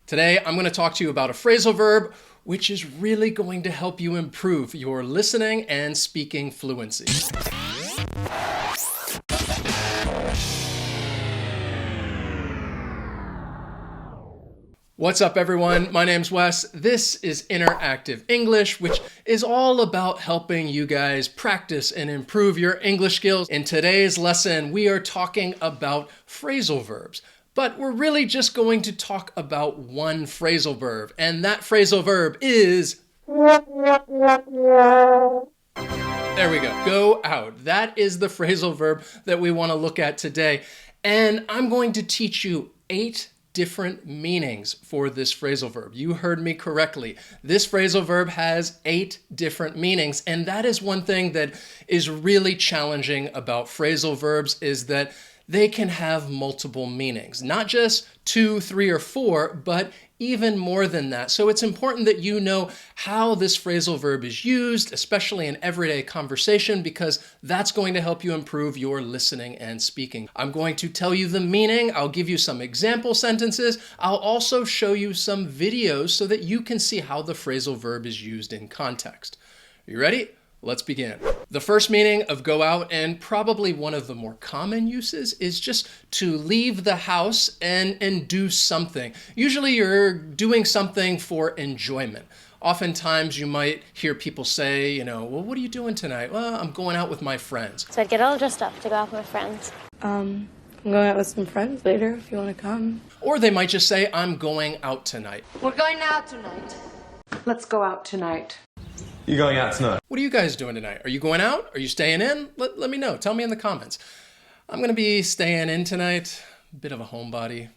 Today, I'm going to talk to you about a phrasal verb, which is really going to help you improve your listening and speaking fluency. What's up, everyone? My name's Wes. This is Interactive English, which is all about helping you guys practice and improve your English skills. In today's lesson, we are talking about phrasal verbs. But we're really just going to talk about one phrasal verb, and that phrasal verb is... There we go out. That is the phrasal verb that we want to look at today. And I'm going to teach you 8 different meanings for this phrasal verb. You heard me correctly. This phrasal verb has 8 different meanings, and that is one thing that is really challenging about phrasal verbs, is that they can have multiple meanings. Not just 2, 3, or 4, but even more than that. So it's important that you know how this phrasal verb is used, especially in everyday conversation, because that's going to help you improve your listening and speaking. I'm going to tell you the meaning. I'll give you some example sentences. I'll also show you some videos so that you can see how the phrasal verb is used in context. Are you ready? Let's begin. The first meaning of go out, and probably one of the more common uses, is just to leave the house and do something. Usually you're doing something for enjoyment. Oftentimes you might hear people say, well, what are you doing tonight? Well, I'm going out with my friends. So I'd get all dressed up to go out with my friends. I'm going out with some friends later if you want to come. Or they might just say, I'm going out tonight. We're going out tonight. Let's go out tonight. You going out tonight? What are you guys doing tonight? Are you going out? Are you staying in? Let me know. Tell me in the comments. I'm going to be staying in tonight. Bit of a homebody.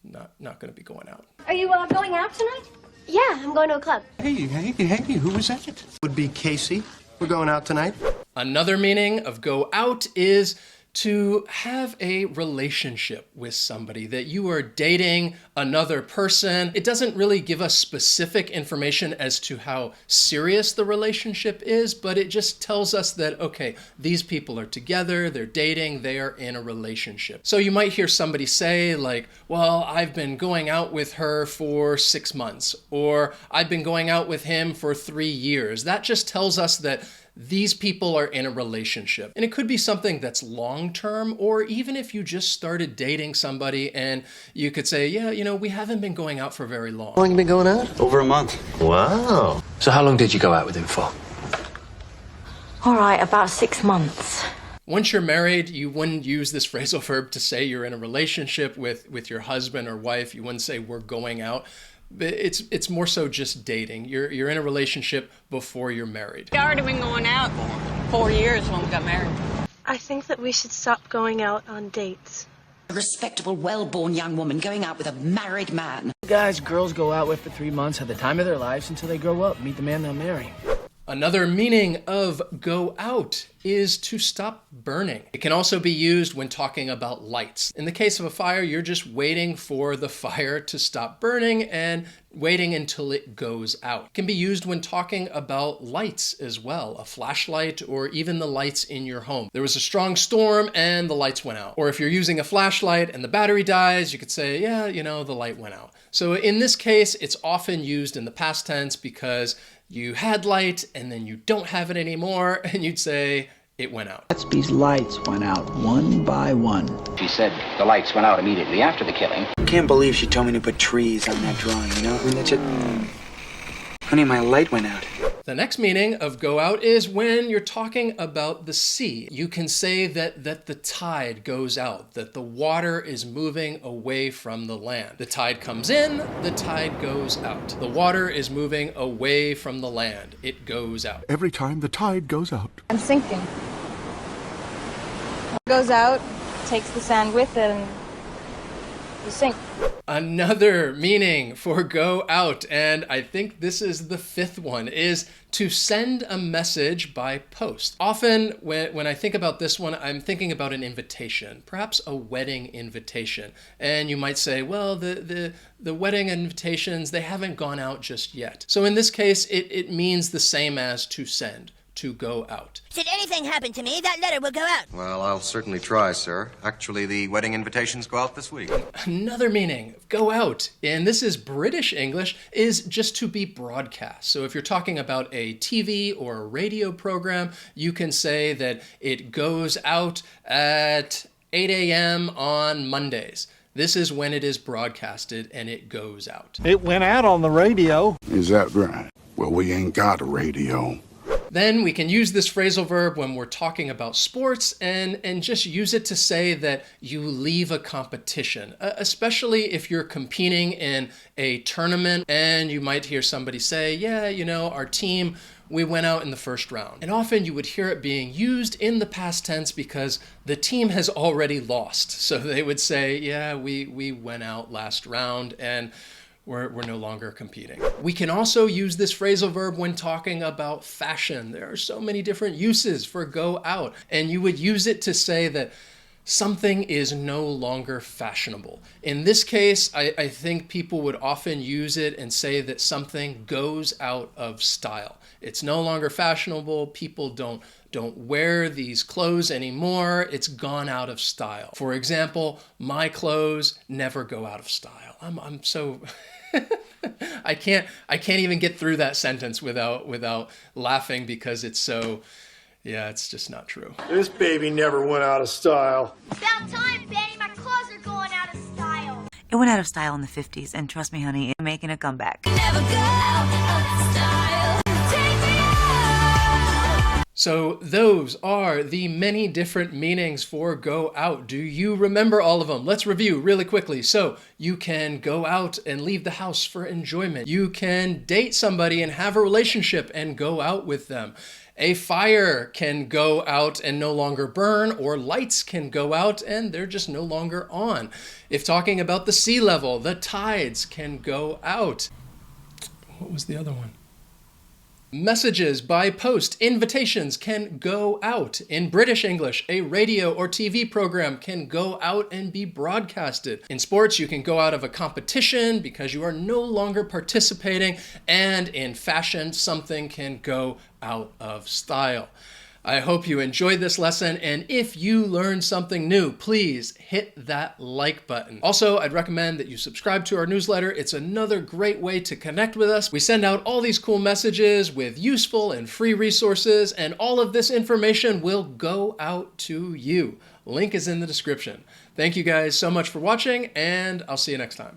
Not going to be going out. Are you going out tonight? Yeah, I'm going to a club. Hey, who was that? Would be Casey. We're going out tonight. Another meaning of go out is to have a relationship with somebody, that you are dating another person. It doesn't really give us specific information as to how serious the relationship is, but it just tells us that, okay, these people are together, they're dating, they are in a relationship. So you might hear somebody say like, well, I've been going out with her for 6 months, or I've been going out with him for 3 years. That just tells us that these people are in a relationship. And it could be something that's long-term, or even if you just started dating somebody and you could say, yeah, we haven't been going out for very long. How long you been going out? Over a month. Wow. So how long did you go out with him for? All right, about 6 months. Once you're married, you wouldn't use this phrasal verb to say you're in a relationship with your husband or wife. You wouldn't say we're going out. It's more so just dating. You're in a relationship before you're married. We already been going out 4 years when we got married. I think that we should stop going out on dates. A respectable, well-born young woman going out with a married man. Guys girls go out with for 3 months have the time of their lives until they grow up, meet the man they'll marry. Another meaning of go out is to stop burning. It can also be used when talking about lights. In the case of a fire, you're just waiting for the fire to stop burning and waiting until it goes out. It can be used when talking about lights as well, a flashlight or even the lights in your home. There was a strong storm and the lights went out. Or if you're using a flashlight and the battery dies, you could say, yeah, the light went out. So in this case, it's often used in the past tense because you had light and then you don't have it anymore, and you'd say it went out. Gatsby's lights went out one by one. She said the lights went out immediately after the killing. I can't believe she told me to put trees on that drawing, I mean, that's it. Honey, my light went out. The next meaning of go out is when you're talking about the sea. You can say that the tide goes out, that the water is moving away from the land. The tide comes in, the tide goes out. The water is moving away from the land. It goes out. Every time the tide goes out. I'm sinking. Goes out, takes the sand with it, and you sink. Another meaning for go out, and I think this is the 5th one, is to send a message by post. Often when I think about this one, I'm thinking about an invitation, perhaps a wedding invitation. And you might say, well, the wedding invitations, they haven't gone out just yet. So in this case, it means the same as to send. to go out. Should anything happen to me, that letter will go out. Well, I'll certainly try, sir. Actually, the wedding invitations go out this week. Another meaning, go out, and this is British English, is just to be broadcast. So if you're talking about a TV or a radio program, you can say that it goes out at 8 a.m. on Mondays. This is when it is broadcasted and it goes out. It went out on the radio. Is that right? Well, we ain't got a radio. Then we can use this phrasal verb when we're talking about sports and just use it to say that you leave a competition, especially if you're competing in a tournament and you might hear somebody say, yeah, you know, our team, we went out in the first round. And often you would hear it being used in the past tense because the team has already lost. So they would say, yeah, we went out last round and we're no longer competing. We can also use this phrasal verb when talking about fashion. There are so many different uses for go out, and you would use it to say that something is no longer fashionable. In this case, I think people would often use it and say that something goes out of style. It's no longer fashionable. People don't wear these clothes anymore. It's gone out of style. For example, my clothes never go out of style. I'm so I can't even get through that sentence without laughing because it's so, yeah, it's just not true. This baby never went out of style. About time, Benny. My clothes are going out of style. It went out of style in the 50s, and trust me, honey, it's making a comeback. Never go out of style. Take me out. So those are the many different meanings for go out. Do you remember all of them? Let's review really quickly. So you can go out and leave the house for enjoyment. You can date somebody and have a relationship and go out with them. A fire can go out and no longer burn, or lights can go out and they're just no longer on. If talking about the sea level, the tides can go out. What was the other one? Messages by post, invitations can go out. In British English, a radio or TV program can go out and be broadcasted. In sports, you can go out of a competition because you are no longer participating. And in fashion, something can go out of style. I hope you enjoyed this lesson, and if you learned something new, please hit that like button. Also, I'd recommend that you subscribe to our newsletter. It's another great way to connect with us. We send out all these cool messages with useful and free resources, and all of this information will go out to you. Link is in the description. Thank you guys so much for watching, and I'll see you next time.